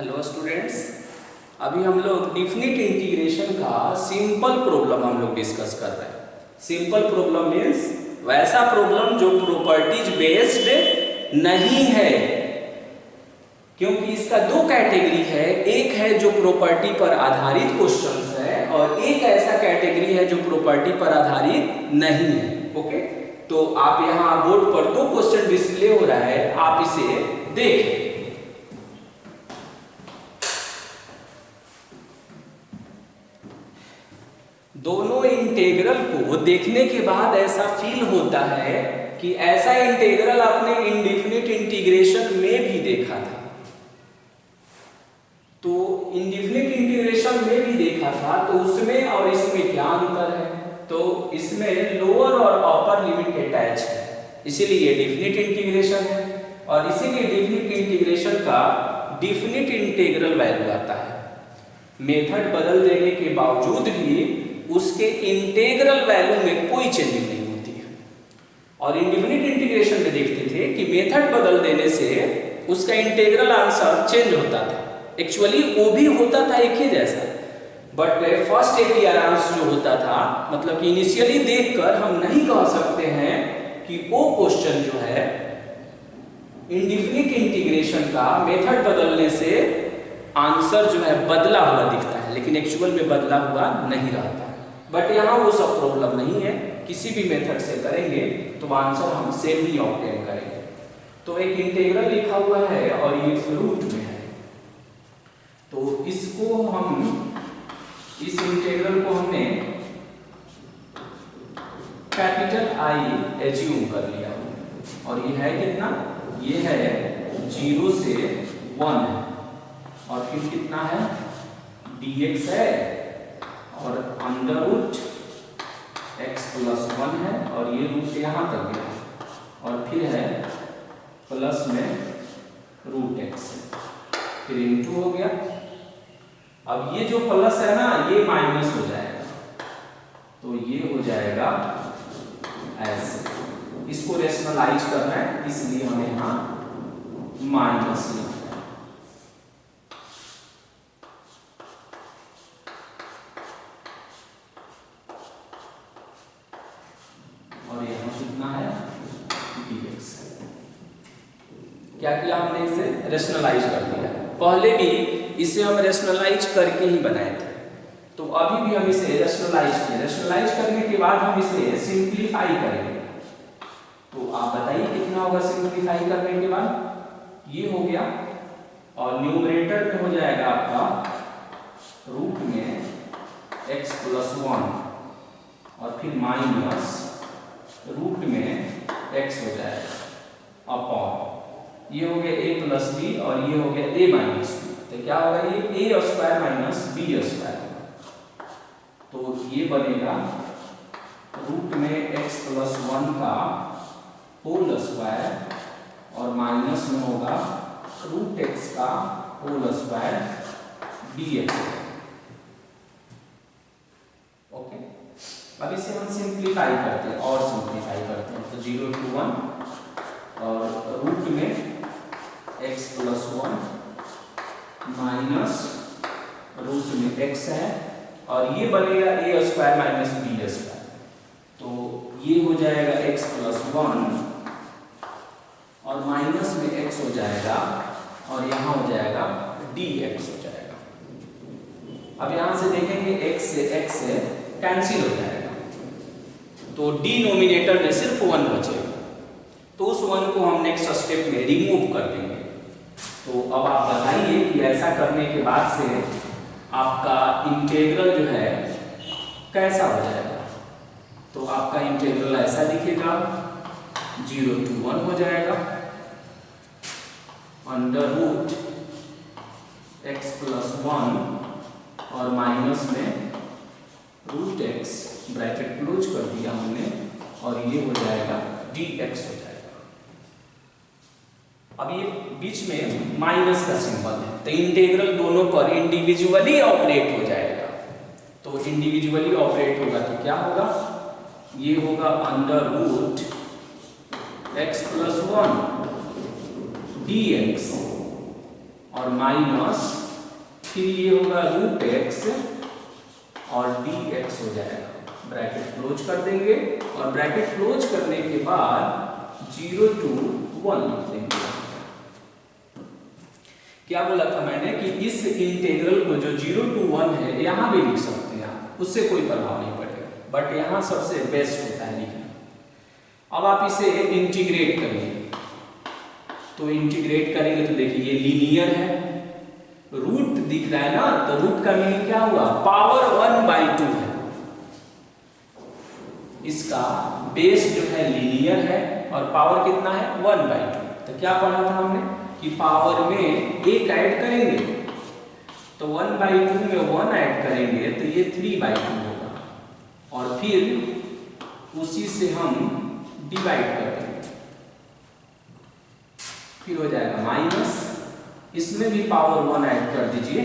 Hello students, अभी हम लोग डिफिनिट इंटीग्रेशन का सिंपल प्रॉब्लम हम लोग डिस्कस कर रहे हैं। सिंपल प्रॉब्लम मीन्स वैसा प्रॉब्लम जो प्रॉपर्टीज बेस्ड नहीं है, क्योंकि इसका दो कैटेगरी है। एक है जो प्रॉपर्टी पर आधारित क्वेश्चंस है और एक ऐसा कैटेगरी है जो प्रॉपर्टी पर आधारित नहीं है। ओके, तो आप यहाँ बोर्ड पर दो क्वेश्चन डिस्प्ले हो रहा है, आप इसे देखें। दोनों इंटीग्रल को देखने के बाद ऐसा फील होता है कि ऐसा इंटीग्रल आपने इंडेफिनिट इंटीग्रेशन में भी देखा था। तो इंडेफिनिट इंटीग्रेशन में भी देखा था, तो उसमें और इसमें क्या अंतर है? तो इसमें लोअर और अपर लिमिट अटैच है, इसीलिए डेफिनिट इंटीग्रेशन है। और इसीलिए डेफिनिट इंटीग्रेशन का डेफिनिट इंटीग्रल वैल्यू आता है। मेथड बदल देने के बावजूद भी उसके इंटीग्रल वैल्यू में कोई चेंजिंग नहीं होती है। और इंडेफिनिट इंटीग्रेशन में देखते थे कि मेथड बदल देने से उसका इंटीग्रल आंसर चेंज होता था। एक्चुअली वो भी होता था एक ही जैसा, बट फर्स्ट अपीयरेंस जो होता था, मतलब कि इनिशियली देखकर हम नहीं कह सकते हैं कि वो क्वेश्चन जो है इंडेफिनिट इंटीग्रेशन का मेथड बदलने से आंसर जो है बदला हुआ दिखता है, लेकिन एक्चुअल में बदला हुआ नहीं रहता। बट यहाँ वो सब प्रॉब्लम नहीं है, किसी भी मेथड से करेंगे तो आंसर हम सेम ही ऑब्टेन करेंगे। तो एक इंटीग्रल लिखा हुआ है और ये रूट में है, तो इसको हम, इस इंटीग्रल को हमने कैपिटल I एज्यूम कर लिया और ये है कितना? ये है 0 से 1 है और फिर कितना है? dx है और अंडर रूट x प्लस 1 है और ये रूट यहाँ तक गया और फिर है प्लस में रूट x है, फिर इनटू हो गया। अब ये जो प्लस है ना, ये माइनस हो जाएगा, तो ये हो जाएगा ऐसे। इसको रेशनलाइज करना है, इसलिए हमें यहाँ माइनस लिखना है। और यहाँ कितना है? dx। क्या किया हमने? इसे रेशनलाइज कर दिया। पहले भी इसे हम रेशनलाइज करके ही बनाए थे, तो अभी भी हम इसे रेशनलाइज किए। रेशनलाइज करने के बाद हम इसे सिंप्लीफाई करेंगे। तो आप बताइए कितना होगा सिंप्लीफाई करने के बाद? ये हो गया और न्यूमरेटर में हो जाएगा आपका रूट में x प्लस 1 और फिर माइनस रूट में x हो जाएगा अपॉन, ये हो गया a प्लस बी और ये हो गया a माइनस बी। तो क्या होगा? ये a square minus b square. तो ये बनेगा रूट में x प्लस 1 का होल स्क्वायर और माइनस में होगा रूट x का होल स्क्वायर dx। ओके, अब इसे हम सिंप्लीफाई करते हैं और सिंप्लीफाई करते हैं। तो 0 to 1 और रूट में x प्लस 1 माइनस रूट में x है और ये बनेगा a square minus b square. तो ये हो जाएगा x प्लस 1 और माइनस में x हो जाएगा और यहाँ हो जाएगा dx हो जाएगा। अब यहाँ से देखेंगे x से x से कैंसिल हो जाएगा, तो डिनोमिनेटर में सिर्फ 1 बचेगा। तो उस 1 को हम नेक्स्ट स्टेप में रिमूव कर देंगे। तो अब आप बताइए कि ऐसा करने के बाद से आपका इंटीग्रल जो है कैसा हो जाएगा? तो आपका इंटीग्रल ऐसा दिखेगा, 0 to 1 हो जाएगा अंडर रूट x प्लस 1 और माइनस में रूट x, ब्रैकेट क्लोज कर दिया हमने, और ये हो जाएगा dx हो जाएगा। अब ये बीच में माइनस का सिंबल है, तो इंटीग्रल दोनों पर इंडिविजुअली ऑपरेट हो जाएगा। तो इंडिविजुअली ऑपरेट होगा तो क्या होगा? ये होगा under root x plus 1 dx और माइनस फिर ये होगा रूट एक्स और dx हो जाएगा। ब्रैकेट क्लोज कर देंगे और ब्रैकेट क्लोज करने के बाद 0 to 1 लिख देंगे। क्या बोला था मैंने कि इस इंटीग्रल को जो 0 to 1 है यहां भी लिख सकते हैं आप, उससे कोई प्रभाव नहीं पड़ेगा, बट यहां सबसे बेस्ट होता है लिखना। अब आप इसे इंटीग्रेट करिए, तो इंटीग्रेट करेंगे तो देखिए ये लीनियर है, रूट दिख रहा है ना, तो रूट का मीनिंग क्या हुआ, पावर 1/2 है। इसका बेस जो है लीनियर है और पावर कितना है 1/2। तो क्या पढ़ा था हमने कि पावर में एक ऐड करेंगे तो 1/2 में 1 ऐड करेंगे तो ये 3/2 होगा और फिर उसी से हम डिवाइड कर देंगे, फिर हो जाएगा माइनस, इसमें भी पावर 1 ऐड कर दीजिए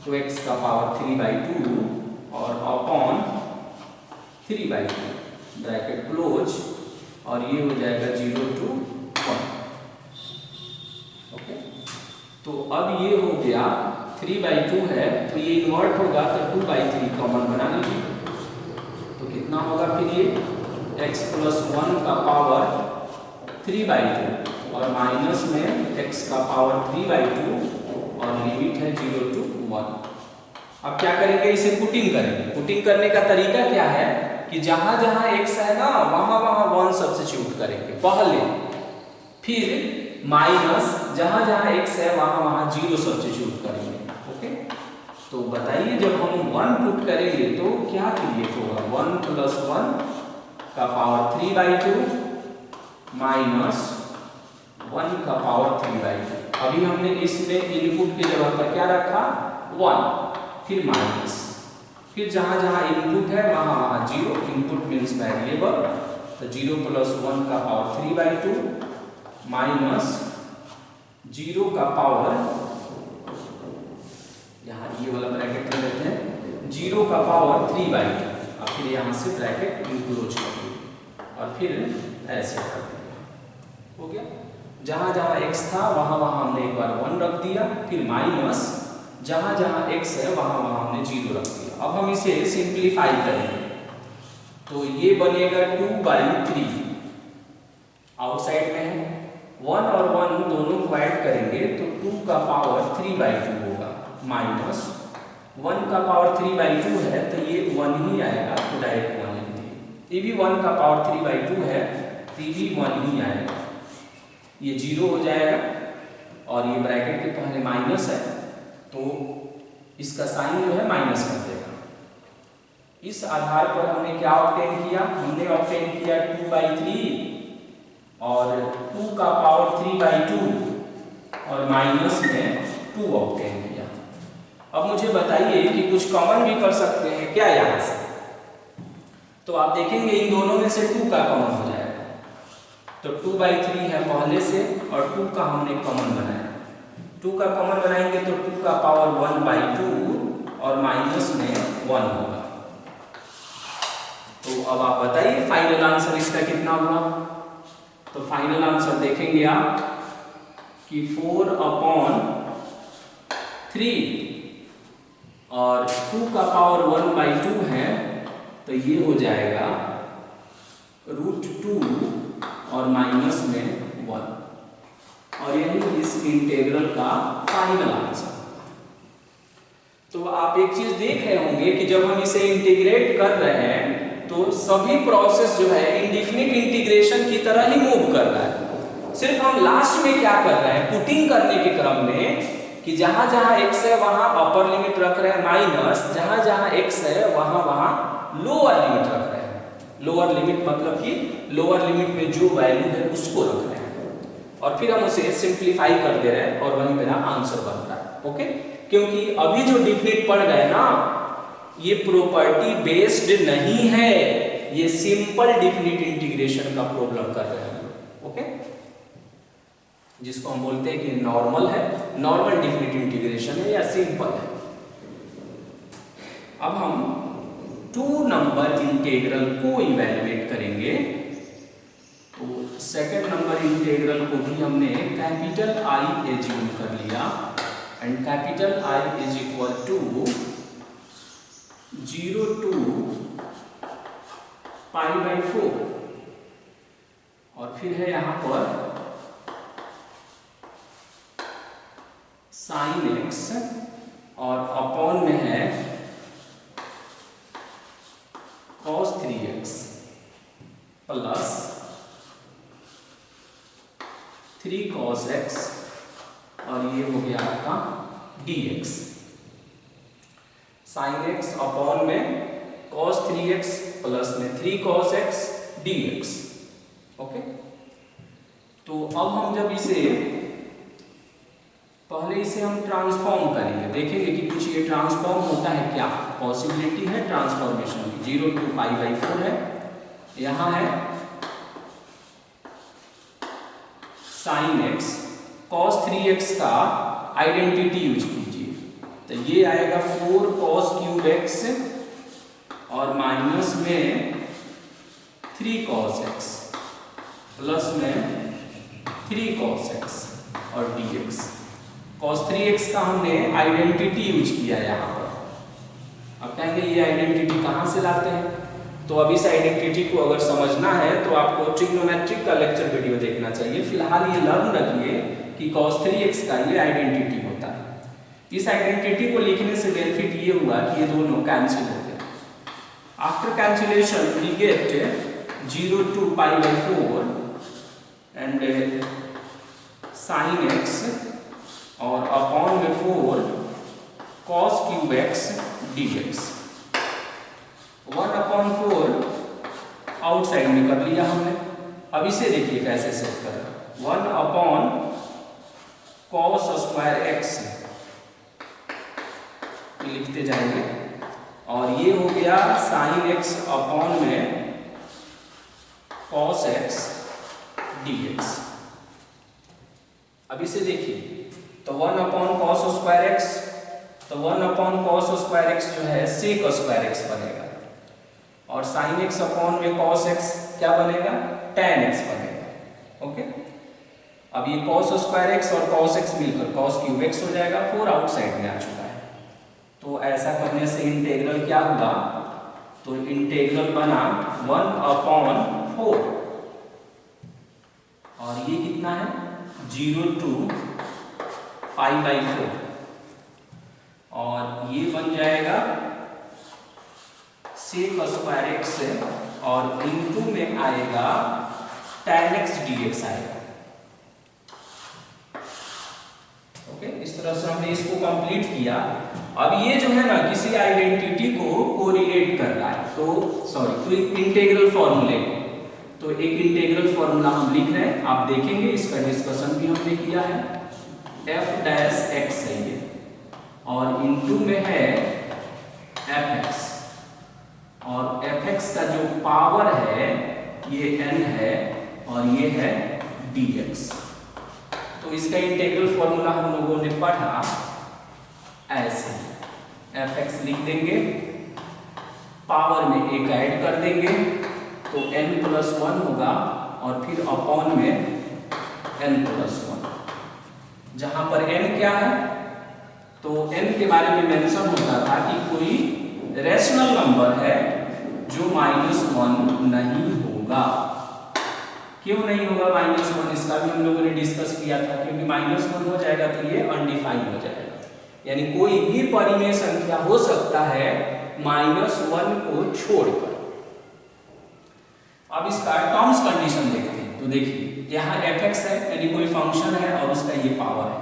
तो x का पावर 3/2 और अपॉन 3/2 ब्रैकेट क्लोज और ये हो जाएगा 0 to 1। ओके, तो अब ये हो गया 3/2 है तो ये इन्वर्ट होगा तो 2/3 कॉमन बना लीजिए, तो कितना होगा फिर ये x + 1 का पावर 3/2 और माइनस में x का पावर 3/2 और लिमिट है 0 to 1। अब क्या करेंगे, इसे पुटिंग करेंगे। पुटिंग करने का तरीका क्या है कि जहां जहां x है ना वहां वहां 1 सब्स्टिट्यूट करेंगे पहले, फिर माइनस जहां जहां x है वहां वहां 0 सब्स्टिट्यूट करेंगे। ओके, तो बताइए जब हम 1 पुट करेंगे तो क्या क्रिएट होगा, 1 + 1 का पावर 3/2 माइनस 1 का पावर 3/2। अभी हमने इसमें इनपुट की जगह पर क्या रखा 1, फिर माइनस, फिर जहां जहां इनपुट है वहां वहां 0, इनपुट मींस वेरिएबल, तो 0 + 1 का पावर 3/2 माइनस 0 का पावर, यहाँ ये वाला ब्रैकेट में लेते हैं, 0 का पावर 3/2 और फिर यहाँ से ब्रैकेट क्लोज कर देंगे और फिर ऐसे कर देंगे। हो गया, जहां जहां x था वहां वहां हमने एक बार 1 रख दिया, फिर माइनस जहां जहां x है वहां वहां हमने 0 रख दिया। अब हम इसे सिंप्लीफाई करेंगे तो ये बनेगा 2/3, आउटसाइड में है 1 और 1 दोनों को ऐड करेंगे तो 2 का पावर 3/2 होगा माइनस 1 का पावर 3/2 है तो ये 1 ही आएगा, तो डायरेक्ट 1 लिख दिए। ये भी 1 का पावर 3/2 है तो ये भी 1 ही आएगा, ये 0 हो जाएगा और ये ब्रैकेट के पहले माइनस है तो इसका साइन जो है माइनस कर देगा। इस आधार पर हमने क्या ऑब्टेन किया, हमने ऑब्टेन किया 2/3 और 2 का पावर 3/2 और माइनस में 2 ऑब्टेन किया। अब मुझे बताइए कि कुछ कॉमन भी कर सकते हैं क्या यहाँ से, तो आप देखेंगे इन दोनों में से 2 का कॉमन हो जाएगा, तो 2/3 है पहले से और 2 का हमने कॉमन बनाया, 2 का कॉमन बनाएंगे तो 2 का पावर 1/2 और माइनस में 1 होगा। तो अब आप बताइए फाइनल आंसर इसका कितना हुआ, तो फाइनल आंसर देखेंगे आप कि 4/3 और 2 का पावर 1/2 है तो ये हो जाएगा √2 और माइनस में 1 और यही इस इंटीग्रल का फाइनल आंसर। तो आप एक चीज देख रहे होंगे कि जब हम इसे इंटीग्रेट कर रहे हैं तो सभी प्रोसेस जो है इंडेफिनिट इंटीग्रेशन की तरह ही मूव कर रहा है, सिर्फ हम लास्ट में क्या कर रहे हैं, पुटिंग करने के क्रम में कि जहां जहां x है वहां अपर लिमिट रख रहे हैं माइनस, जहां जहां x है वहां वहां लोअर लिमिट रख रहे हैं। लोअर लिमिट मतलब कि लोअर लिमिट में जो वैल्यू है उसको रख रहे हैं और फिर हम उसे सिंप्लीफाई कर दे रहे हैं और वही मेरा आंसर बन रहा है। ओके, क्योंकि अभी जो डिफिनिट पढ़ गए ना ये प्रॉपर्टी बेस्ड नहीं है, ये सिंपल डिफिनिट इंटीग्रेशन का प्रॉब्लम कर रहे हैं। ओके, जिसको हम बोलते हैं कि नॉर्मल है, नॉर्मल डिफिनिट इंटीग्रेशन है या सिंपल है। अब हम 2 नंबर इंटीग्रल को इवैल्यूएट करेंगे, तो सेकंड नंबर इंटीग्रल को भी हमने कैपिटल I एज्यूम कर लिया and capital I is equal to 0 to π/4 और फिर है यहाँ पर sin x और अपॉन में है cos 3x plus 3 cos x और ये हो गया आपका dx। sin x अपॉन में cos 3x प्लस में 3 cos x dx। ओके, तो अब हम जब इसे पहले हम ट्रांसफॉर्म करेंगे, देखेंगे कि कुछ ये ट्रांसफॉर्म होता है क्या, पॉसिबिलिटी है ट्रांसफॉर्मेशन की। 0 to π/4 है, यहाँ है sin x cos 3x का आइडेंटिटी यूज कीजिए, तो ये आएगा 4 cos क्यूब x और माइनस में 3 cos x प्लस में 3 cos x और dx। cos 3x का हमने आइडेंटिटी यूज किया यहाँ पर। अब कहेंगे ये आइडेंटिटी कहाँ से लाते हैं, तो अब इस आइडेंटिटी को अगर समझना है तो आपको ट्रिग्नोमेट्रिक का लेक्चर वीडियो देखना चाहिए। फिलहाल ये लर्न रखिए कि cos 3x का ये आइडेंटिटी होता है। इस आइडेंटिटी को लिखने से बेनिफिट ये हुआ कि ये दोनों कैंसिल हो गए। After cancellation we get 0 to π/4 and sin x और अपॉन में 4 cos cube x dx। 1/4 outside में कर लिया हमने। अब इसे देखिए कैसे सेट करें। 1/cos स्क्वायर x लिखते जाएंगे और ये हो गया sin x अपॉन में cos x dx। अब इसे देखिए तो 1/cos स्क्वायर x, तो 1/cos स्क्वायर x जो है sec स्क्वायर x बनेगा और sin x अपॉन में cos x क्या बनेगा, tan x बनेगा। ओके, अब ये cos स्क्वायर x और cos x मिलकर cos क्यूब x हो जाएगा। 4 आउटसाइड में आ चुका है, तो ऐसा करने से इंटीग्रल क्या हुआ, तो इंटीग्रल बना 1/4 और ये कितना है 0 to π/4 और ये बन जाएगा sec स्क्वायर x और इनटू में आएगा tan x dx आएगा। ओके, इस तरह से हमने इसको कंप्लीट किया। अब ये जो है ना किसी आइडेंटिटी को कोरिलेट कर रहा है, तो कोई इंटीग्रल फॉर्मूले, तो एक इंटीग्रल फॉर्मूला हम लिख रहे हैं, आप देखेंगे इसका डिस्कशन भी हमने किया है। f डैश x है ये और इनटू में है fx और fx का जो पावर है ये n है और ये है dx। तो इसका इंटीग्रल फॉर्मूला हम लोगों ने पढ़ा ऐसे, fx लिख देंगे, पावर में एक ऐड कर देंगे तो n+1 होगा और फिर अपॉन में n+1। जहां पर n क्या है, तो n के बारे में मेंशन होता था कि कोई रैशनल नंबर है जो -1 नहीं होगा। क्यों नहीं होगा -1, इसका भी हम लोगों ने डिस्कस किया था, क्योंकि -1 हो जाएगा तो ये अनडिफाइंड हो जाएगा, यानी कोई भी परिमेय संख्या हो सकता है -1 को छोड़कर। अब इसका टर्म्स कंडीशन देखते हैं, तो देखिए यहाँ fx है यानी कोई फंक्शन है और उसका ये पावर है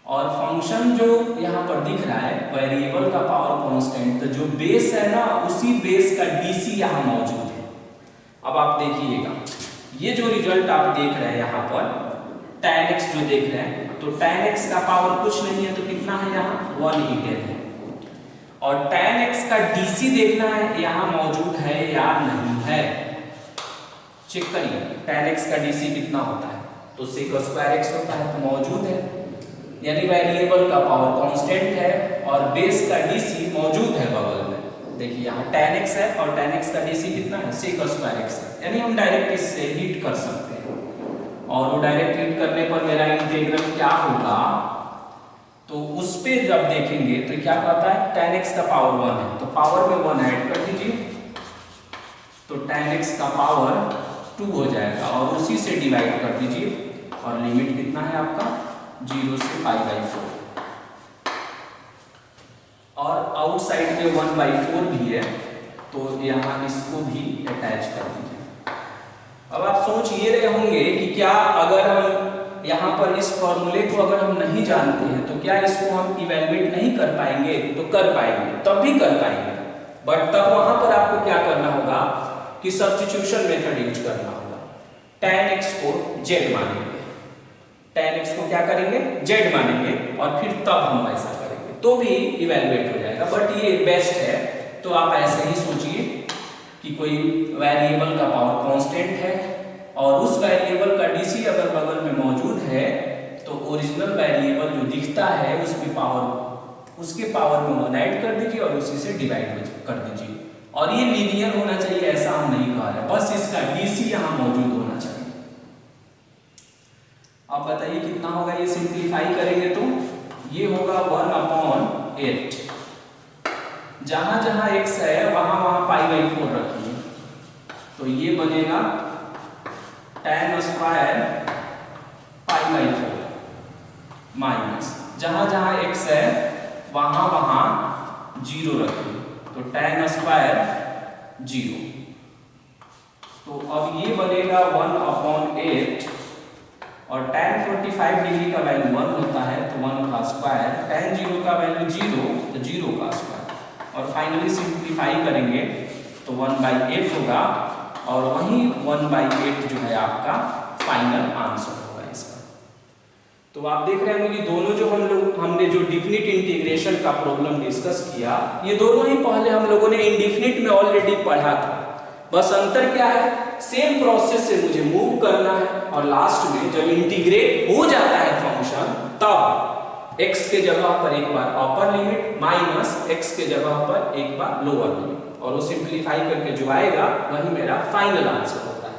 और फंक्शन जो यहाँ पर दिख रहा है वेरिएबल का पावर कांस्टेंट, तो जो बेस है ना उसी बेस का डीसी यहाँ मौजूद है। अब आप देखिएगा ये जो रिजल्ट आप देख रहे हैं यहाँ पर tan x जो देख रहे हैं, तो tan x का पावर कुछ नहीं है तो कितना है यहाँ 1 ही है और tan x का डीसी देखना है यहाँ मौजूद है या नहीं है, चेक करिए। tan x का डीसी कितना होता है, तो sec स्क्वायर x होता है, तो मौजूद है, यानी वेरिएबल का पावर कांस्टेंट है और बेस का डीसी मौजूद है बगल में। देखिए यहाँ tan x है और tan x का डीसी कितना है sec स्क्वायर x है, यानी हम डायरेक्ट इससे हीट कर सकते हैं और वो डायरेक्ट हीट करने पर मेरा इंटीग्रल क्या होगा तो उस पे जब देखेंगे तो क्या कहता है tan x का पावर 1 है, तो पावर में 1 ऐड कर दीजिए, तो tan x का पावर 2 हो जाएगा और उसी से डिवाइड कर दीजिए और लिमिट कितना है आपका 0 से π/4 और आउटसाइड में 1/4 भी है, तो यहाँ इसको भी अटैच कर दीजिए। अब आप सोच ये रहे होंगे कि क्या अगर हम यहाँ पर इस फॉर्मूले को अगर हम नहीं जानते हैं तो क्या इसको हम इवेलुएट नहीं कर पाएंगे? तो कर पाएंगे, तब भी कर पाएंगे, बट तब वहां पर आपको क्या करना होगा कि सब्स्टिट्यूशन मेथड यूज करना होगा। tan x को z मानेंगे, tan x को क्या करेंगे z मानेंगे और फिर तब हम ऐसा करेंगे तो भी इवेलुएट हो जाएगा। बट ये बेस्ट है, तो आप ऐसे ही सोचिए कि कोई वेरिएबल का पावर कांस्टेंट है और उस वेरिएबल का डीसी अगर बगल में मौजूद है तो ओरिजिनल वेरिएबल जो दिखता है उसकी पावर, उसके पावर में 1 ऐड कर दीजिए और उसी से डिवाइड कर दीजिए। और ये लीनियर होना चाहिए, ऐसा हम नहीं कह रहे, बस इसका डीसी यहाँ मौजूद होना चाहिए। अब बताइए कितना होगा, ये सिंप्लीफाई करेंगे तो ये होगा 1/8, जहां जहां x है वहां वहां π/4 रखिए, तो ये बनेगा tan स्क्वायर π/4 माइनस जहां जहां x है वहां वहां 0 रखिए, तो tan स्क्वायर 0। तो अब ये बनेगा 1/8 और tan 45 डिग्री का वैल्यू 1 होता है, तो 1 का स्क्वायर, tan 0 का वैल्यू 0, तो 0 का स्क्वायर, और फाइनली सिंप्लीफाई करेंगे तो 1/8 होगा और वही 1/8 जो है आपका फाइनल आंसर होगा इसका। तो आप देख रहे होंगे कि दोनों जो हमने जो डिफिनिट इंटीग्रेशन का प्रॉब्लम डिस्कस किया, ये दोनों ही पहले हम लोगों ने इंडिफिनिट में ऑलरेडी पढ़ा था, बस अंतर क्या है, सेम प्रोसेस से मुझे मूव करना है और लास्ट में जब इंटीग्रेट हो जाता है फंक्शन तब x के जगह पर एक बार अपर लिमिट माइनस x के जगह पर एक बार लोअर लिमिट, और वो सिंप्लीफाई करके जो आएगा वही मेरा फाइनल आंसर होता है।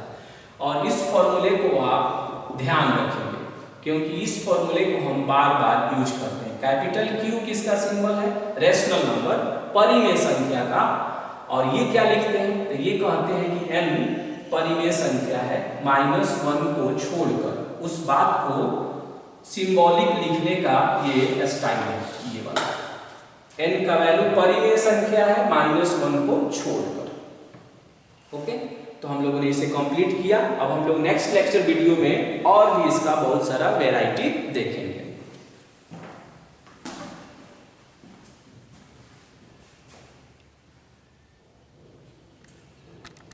और इस फॉर्मूले को आप ध्यान रखेंगे क्योंकि इस फॉर्मूले को हम बार बार यूज करते हैं। कैपिटल Q किसका सिंबल है, रेशनल नंबर, परिमेय संख्या का, और ये क्या लिखते हैं, तो ये कहते हैं कि n परिमेय संख्या है, -1 को छोड़कर उस बात को सिंबॉलिक लिखने का ये स्टाइल है, ये वाला n का वैल्यू परिमेय संख्या है -1 को छोड़कर। ओके, तो हम लोगों ने इसे कंप्लीट किया। अब हम लोग नेक्स्ट लेक्चर वीडियो में और भी इसका बहुत सारा वैरायटी देखेंगे।